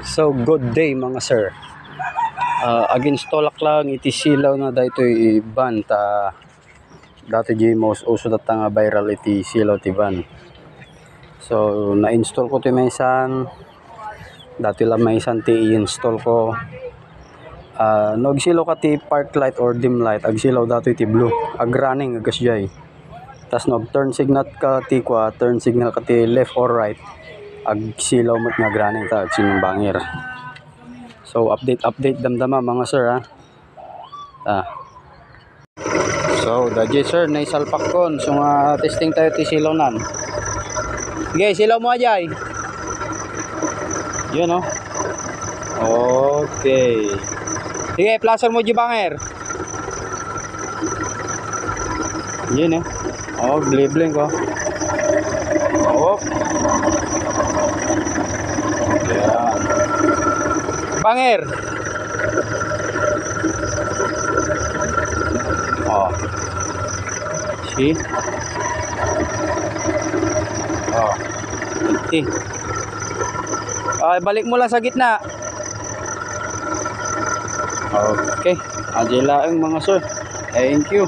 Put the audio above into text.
So good day mga sir. Against tolak lang iti silaw na dahito iban ta dati di most uso data nga viral iti silaw ti ban. So na-install ko ti maysan dati lang maysan ti i-install ko. No agsilaw ka ti park light or dim light agsilaw dati ti blue ag running agas jay. Tas no turn signal ka ti turn signal ka ti left or right ag silaw mat nga running ta ag sinumbangir. So update damdama mga sir ha. So dadya sir naisalpak kon so nga testing tayo ti silaw nan. Sige silaw mo ajay. Yun oh. Okay. Sige placer mo di banger. Yun eh. Oh blibling ko. Oh. Yan. Banger. Oh. See? Oh. Okay. Balik mo lang sa gitna. Okay. Adila ang mga sir. Thank you.